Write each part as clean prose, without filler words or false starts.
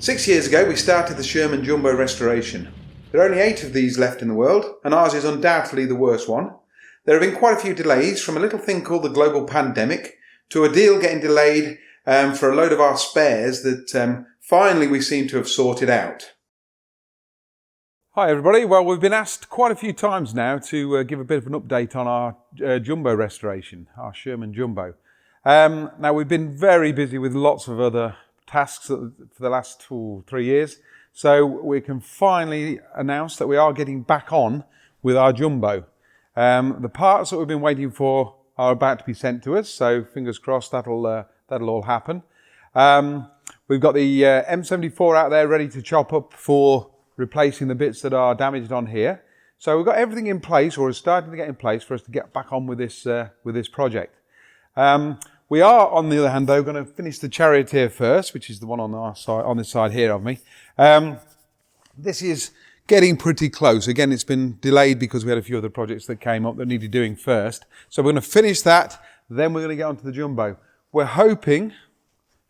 6 years ago we started the Sherman Jumbo restoration. There are only 8 of these left in the world, and ours is undoubtedly the worst one. There have been quite a few delays, from a little thing called the global pandemic to a deal getting delayed for a load of our spares that finally we seem to have sorted out. Hi everybody, well we've been asked quite a few times now to give a bit of an update on our Jumbo restoration, our Sherman Jumbo. Now we've been very busy with lots of other tasks for the last 3 years, so we can finally announce that we are getting back on with our Jumbo. The parts that we've been waiting for are about to be sent to us, so fingers crossed that'll all happen. We've got the M74 out there ready to chop up for replacing the bits that are damaged on here. So we've got everything in place, or is starting to get in place, for us to get back on with this project. We are, on the other hand, though, going to finish the Charioteer first, which is the one on our side, on this side here of me. This is getting pretty close. Again, it's been delayed because we had a few other projects that came up that needed doing first. So we're going to finish that, then we're going to get onto the Jumbo. We're hoping,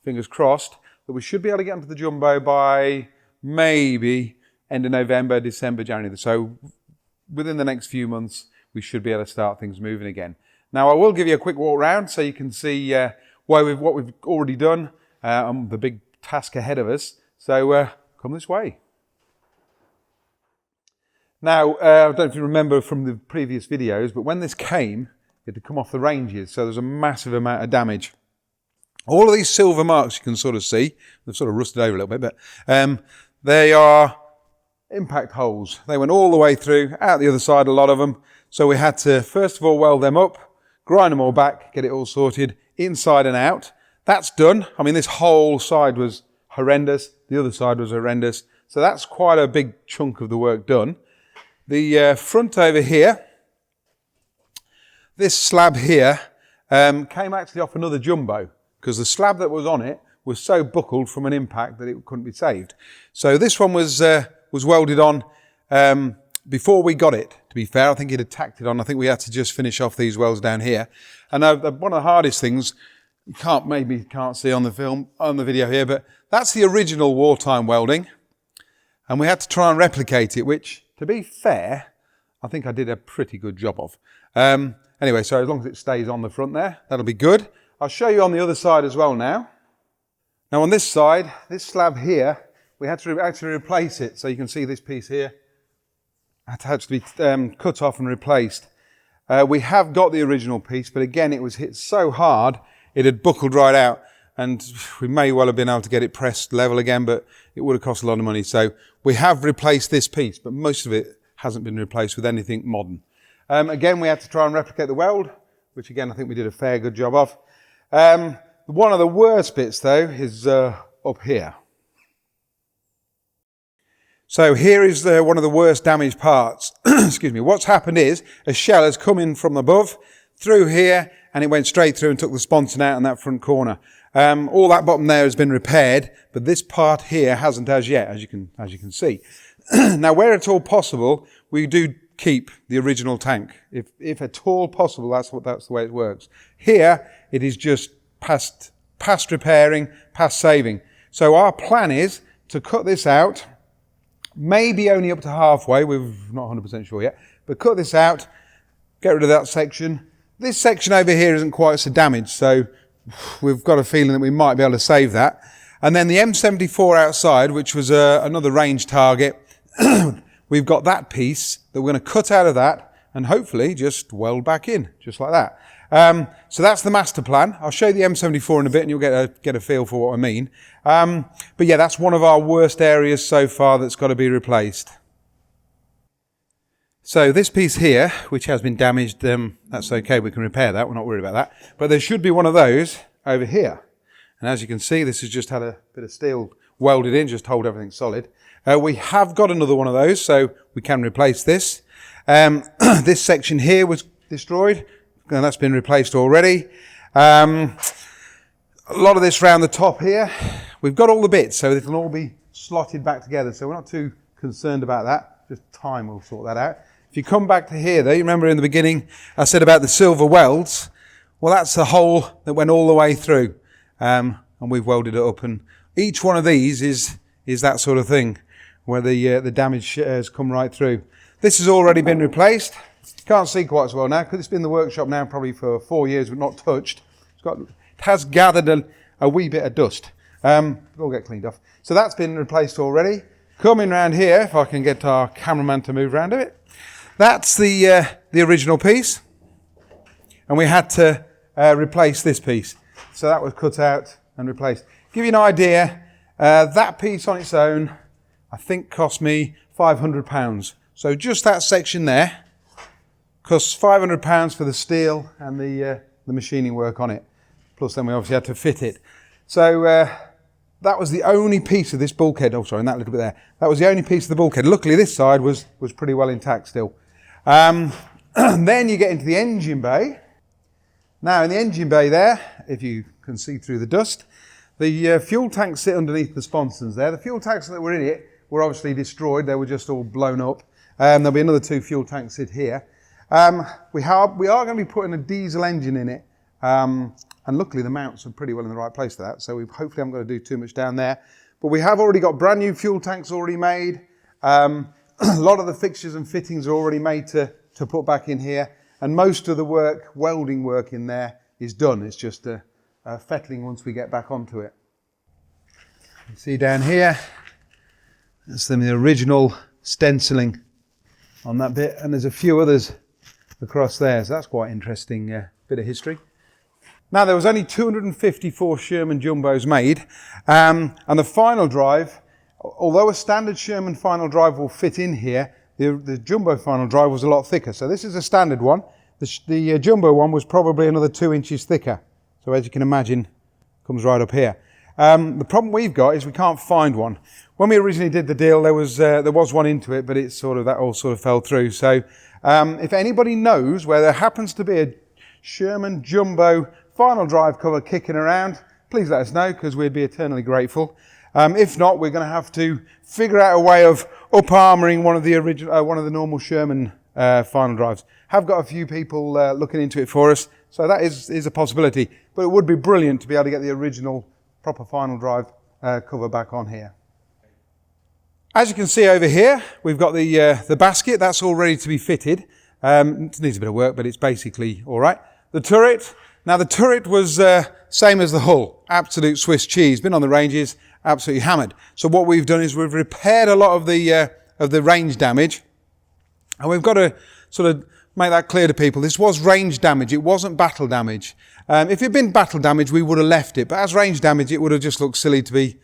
fingers crossed, that we should be able to get onto the Jumbo by maybe end of November, December, January. So within the next few months, we should be able to start things moving again. Now I will give you a quick walk round so you can see what we've already done and the big task ahead of us. So come this way. Now I don't know if you remember from the previous videos, but when this came, it had come off the ranges, so there's a massive amount of damage. All of these silver marks you can sort of see, they've sort of rusted over a little bit, but they are impact holes. They went all the way through, out the other side, a lot of them. So we had to first of all weld them up, grind them all back, get it all sorted inside and out. That's done. I mean, this whole side was horrendous. The other side was horrendous. So that's quite a big chunk of the work done. The front over here, this slab here, came actually off another Jumbo because the slab that was on it was so buckled from an impact that it couldn't be saved. So this one was welded on before we got it, to be fair. I think it had tacked it on. I think we had to just finish off these welds down here. And one of the hardest things, you can't see on the video here, but that's the original wartime welding. And we had to try and replicate it, which, to be fair, I think I did a pretty good job of. Anyway, so as long as it stays on the front there, that'll be good. I'll show you on the other side as well now. Now on this side, this slab here, we had to actually replace it. So you can see this piece here had to actually be cut off and replaced. We have got the original piece, but again, it was hit so hard, it had buckled right out. And we may well have been able to get it pressed level again, but it would have cost a lot of money. So we have replaced this piece, but most of it hasn't been replaced with anything modern. Again, we had to try and replicate the weld, which again, I think we did a fair good job of. One of the worst bits though is up here. So here is one of the worst damaged parts. Excuse me. What's happened is a shell has come in from above through here, and it went straight through and took the sponson out in that front corner. All that bottom there has been repaired, but this part here hasn't as yet, as you can see. Now, where at all possible, we do keep the original tank. If at all possible, that's the way it works. Here, it is just past repairing, past saving. So our plan is to cut this out, maybe only up to halfway, we're not 100% sure yet, but cut this out, get rid of that section. This section over here isn't quite so damaged, so we've got a feeling that we might be able to save that. And then the M74 outside, which was another range target, we've got that piece that we're going to cut out of that and hopefully just weld back in, just like that. So that's the master plan. I'll show you the M74 in a bit and you'll get a feel for what I mean. But yeah, that's one of our worst areas so far that's got to be replaced. So this piece here, which has been damaged, that's okay, we can repair that, we're not worried about that. But there should be one of those over here. And as you can see, this has just had a bit of steel welded in, just to hold everything solid. We have got another one of those, so we can replace this. This section here was destroyed, and that's been replaced already. A lot of this round the top here, we've got all the bits, so it'll all be slotted back together, so we're not too concerned about that. Just time will sort that out. If you come back to here though, you remember in the beginning I said about the silver welds? Well, that's the hole that went all the way through, and we've welded it up, and each one of these is is that sort of thing, where the damage has come right through. This has already been replaced. Can't see quite so well now because it's been in the workshop now probably for 4 years but not touched. It has gathered a wee bit of dust. It'll all get cleaned off. So that's been replaced already. Coming round here, if I can get our cameraman to move round a bit. That's the original piece. And we had to replace this piece. So that was cut out and replaced. Give you an idea, that piece on its own, I think cost me £500. So just that section there costs £500 for the steel and the machining work on it. Plus then we obviously had to fit it. So that was the only piece of this bulkhead. Oh, sorry, and that little bit there. That was the only piece of the bulkhead. Luckily this side was pretty well intact still. And then you get into the engine bay. Now in the engine bay there, if you can see through the dust, the fuel tanks sit underneath the sponsons there. The fuel tanks that were in it were obviously destroyed. They were just all blown up. There'll be another 2 fuel tanks sit here. We are going to be putting a diesel engine in it. And luckily the mounts are pretty well in the right place for that. So we hopefully haven't got to do too much down there. But we have already got brand new fuel tanks already made. A lot of the fixtures and fittings are already made to put back in here. And most of the work, welding work in there is done. It's just fettling once we get back onto it. You see down here, that's the original stenciling on that bit. And there's a few others across there. So that's quite interesting bit of history. Now there was only 254 Sherman Jumbos made, and the final drive, although a standard Sherman final drive will fit in here, the Jumbo final drive was a lot thicker. So this is a standard one. The Jumbo one was probably another 2 inches thicker. So as you can imagine, comes right up here. The problem we've got is we can't find one. When we originally did the deal, there was one into it, but that all sort of fell through. So if anybody knows where there happens to be a Sherman Jumbo final drive cover kicking around, please let us know because we'd be eternally grateful. If not, we're going to have to figure out a way of up-armouring one of the normal Sherman final drives. Have got a few people looking into it for us, so that is a possibility. But it would be brilliant to be able to get the original proper final drive cover back on here. As you can see over here, we've got the basket. That's all ready to be fitted. It needs a bit of work, but it's basically all right. The turret. Now the turret was same as the hull, absolute Swiss cheese, been on the ranges, absolutely hammered. So what we've done is we've repaired a lot of the range damage, and we've got to sort of make that clear to people. This was range damage, it wasn't battle damage. If it had been battle damage, we would have left it, but as range damage, it would have just looked silly to be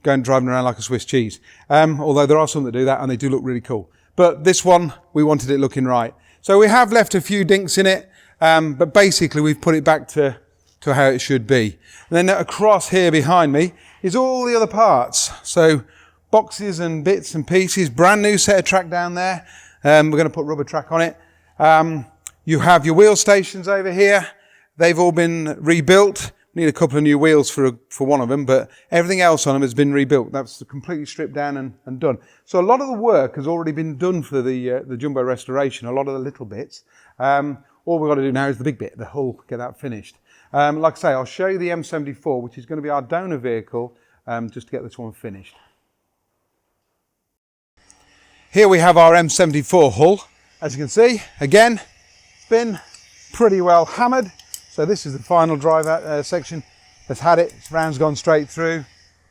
driving around like a Swiss cheese. Although there are some that do that, and they do look really cool. But this one, we wanted it looking right. So we have left a few dinks in it. But basically we've put it back to how it should be. And then across here behind me is all the other parts. So boxes and bits and pieces, brand new set of track down there. We're going to put rubber track on it. You have your wheel stations over here. They've all been rebuilt. Need a couple of new wheels for one of them, but everything else on them has been rebuilt. That's completely stripped down and done. So a lot of the work has already been done for the Jumbo restoration, a lot of the little bits. All we've got to do now is the big bit, the hull, get that finished. Like I say, I'll show you the M74, which is going to be our donor vehicle, just to get this one finished. Here we have our M74 hull. As you can see, again, it's been pretty well hammered. So this is the final drive section that's had it. Round's gone straight through.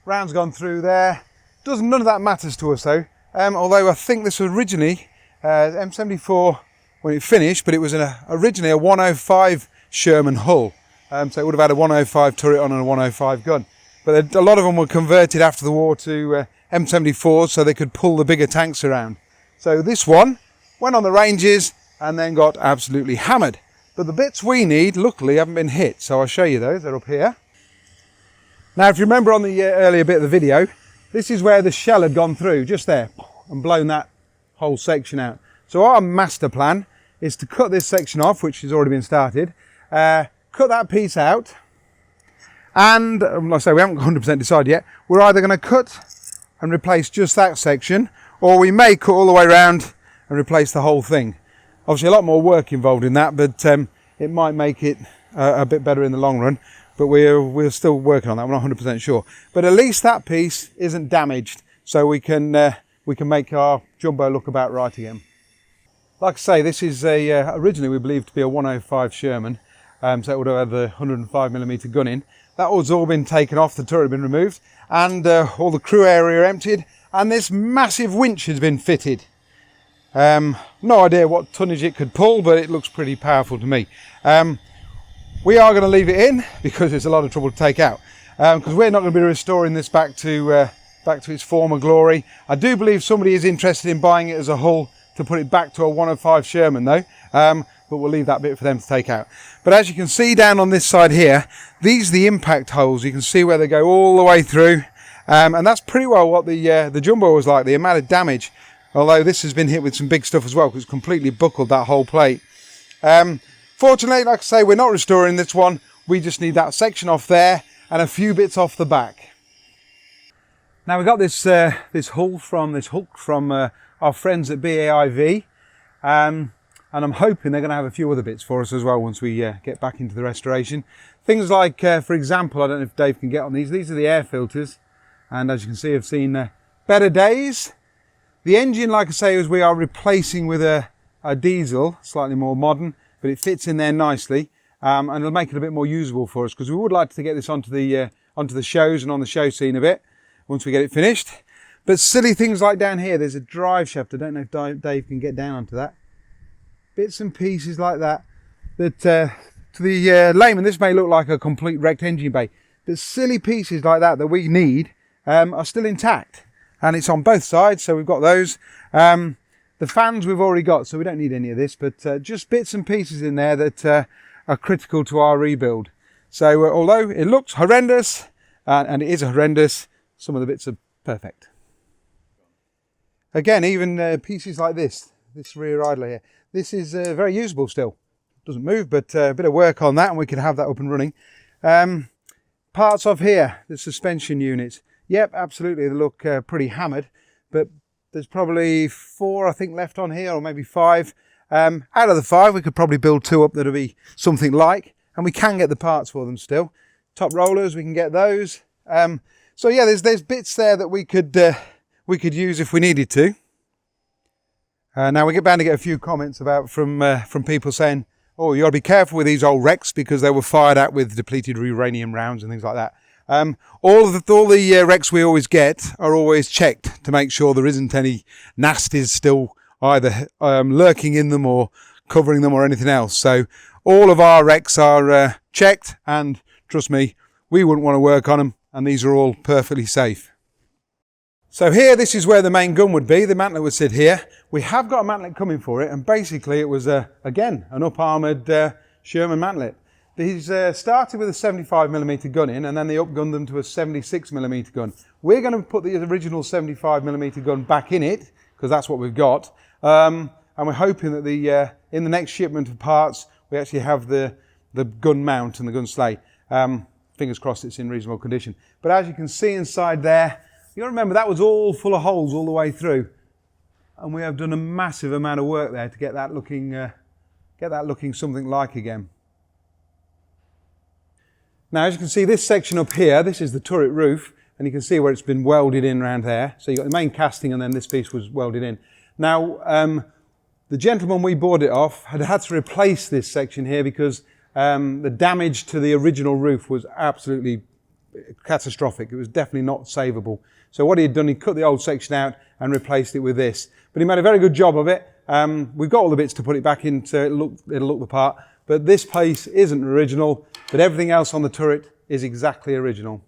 Round's gone through there. None of that matters to us though. Although I think this was originally M74 when it finished, but it was originally a 105 Sherman hull. So it would have had a 105 turret on and a 105 gun. But a lot of them were converted after the war to M74s so they could pull the bigger tanks around. So this one went on the ranges and then got absolutely hammered. But the bits we need, luckily, haven't been hit. So I'll show you those, they're up here. Now, if you remember on the earlier bit of the video, this is where the shell had gone through, just there, and blown that whole section out. So our master plan is to cut this section off, which has already been started, cut that piece out, and like I say, we haven't 100% decided yet. We're either going to cut and replace just that section, or we may cut all the way around and replace the whole thing. Obviously a lot more work involved in that, but it might make it a bit better in the long run. But we're still working on that, we're not 100% sure. But at least that piece isn't damaged. so we can make our jumbo look about right again. Like I say, this is originally we believed to be a 105 Sherman, so it would have had the 105mm gun in. That was all been taken off, the turret had been removed, and all the crew area emptied, and this massive winch has been fitted. No idea what tonnage it could pull, but it looks pretty powerful to me. We are going to leave it in because it's a lot of trouble to take out, because we're not going to be restoring this back to its former glory. I do believe somebody is interested in buying it as a hull to put it back to a 105 Sherman though, but we'll leave that bit for them to take out. But as you can see down on this side here, these are the impact holes. You can see where they go all the way through, and that's pretty well what the jumbo was like, the amount of damage, although this has been hit with some big stuff as well because it's completely buckled that whole plate. Fortunately, like I say, we're not restoring this one. We just need that section off there and a few bits off the back. Now we got this hulk from our friends at BAIV, and I'm hoping they're going to have a few other bits for us as well once we get back into the restoration. Things like, for example, I don't know if Dave can get on these. These are the air filters, and as you can see, I've seen better days. The engine, like I say, is we are replacing with a diesel, slightly more modern, but it fits in there nicely, and it'll make it a bit more usable for us because we would like to get this onto the shows and on the show scene a bit once we get it finished. But silly things like down here, there's a drive shaft. I don't know if Dave can get down onto that. Bits and pieces like that, to the layman, this may look like a complete wrecked engine bay. But silly pieces like that we need are still intact. And it's on both sides, so we've got those. The fans we've already got, so we don't need any of this. But just bits and pieces in there that are critical to our rebuild. So although it looks horrendous, and it is horrendous, some of the bits are perfect. Again, even pieces like this rear idler here, this is very usable still. Doesn't move, but a bit of work on that and we can have that up and running. Parts of here, the suspension units. Yep, absolutely, they look pretty hammered, but there's probably 4, I think, left on here, or maybe 5. Out of the 5, we could probably build 2 up that'll be something like, and we can get the parts for them still. Top rollers, we can get those. So yeah, there's bits there that we could use if we needed to. Now we get bound to get a few comments from people saying, "Oh, you got to be careful with these old wrecks because they were fired at with depleted uranium rounds and things like that." All the wrecks we always get are always checked to make sure there isn't any nasties still either lurking in them or covering them or anything else. So all of our wrecks are checked, and trust me, we wouldn't want to work on them, and these are all perfectly safe. So here, this is where the main gun would be. The mantlet would sit here. We have got a mantlet coming for it, and basically it was, again, an up-armoured Sherman mantlet. These started with a 75mm gun in, and then they upgunned them to a 76mm gun. We're going to put the original 75mm gun back in it, because that's what we've got. And we're hoping that in the next shipment of parts, we actually have the gun mount and the gun sleigh. Fingers crossed it's in reasonable condition. But as you can see inside there, you got to remember that was all full of holes all the way through, and we have done a massive amount of work there to get that looking something like again. Now, as you can see, this section up here, this is the turret roof, and you can see where it's been welded in around there. So you got the main casting, and then this piece was welded in. Now, the gentleman we bought it off had to replace this section here because the damage to the original roof was absolutely catastrophic. It was definitely not savable. So what he had done, he cut the old section out and replaced it with this. But he made a very good job of it. We've got all the bits to put it back into, it'll look the part. But this piece isn't original, but everything else on the turret is exactly original.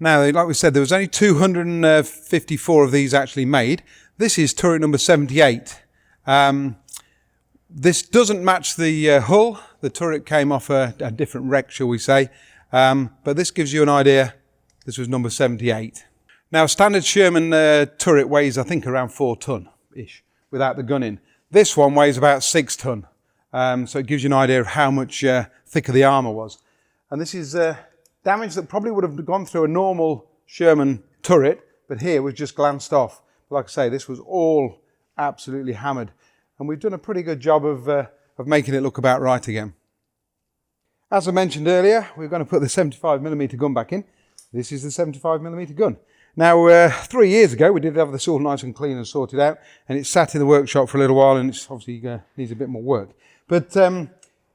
Now, like we said, there was only 254 of these actually made. This is turret number 78. This doesn't match the hull. The turret came off a different wreck, shall we say. But this gives you an idea. This was number 78. Now, a standard Sherman turret weighs, I think, around 4 ton-ish without the gun in. This one weighs about 6 ton. So it gives you an idea of how much thicker the armour was. And this is damage that probably would have gone through a normal Sherman turret, but here was just glanced off. Like I say, this was all absolutely hammered. And we've done a pretty good job of making it look about right again. As I mentioned earlier, we're going to put the 75mm gun back in. This is the 75mm gun. Now, 3 years ago, we did have this all nice and clean and sorted out, and it sat in the workshop for a little while, and it's obviously needs a bit more work. But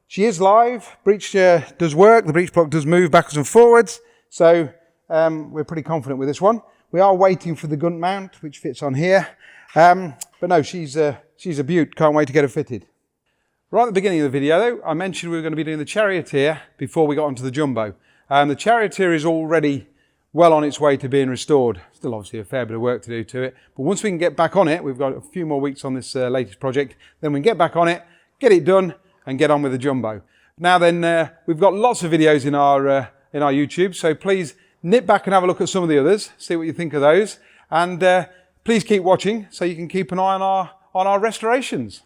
she is live. Breech does work. The breech block does move backwards and forwards. So we're pretty confident with this one. We are waiting for the gun mount, which fits on here. But no, she's a beaut. Can't wait to get her fitted. Right at the beginning of the video, though, I mentioned we were going to be doing the Charioteer before we got onto the Jumbo. The Charioteer is already well on its way to being restored. Still obviously a fair bit of work to do to it. But once we can get back on it, we've got a few more weeks on this latest project, then we can get back on it, get it done, and get on with the Jumbo. Now then, we've got lots of videos in our YouTube, so please nip back and have a look at some of the others, see what you think of those. And please keep watching so you can keep an eye on our restorations.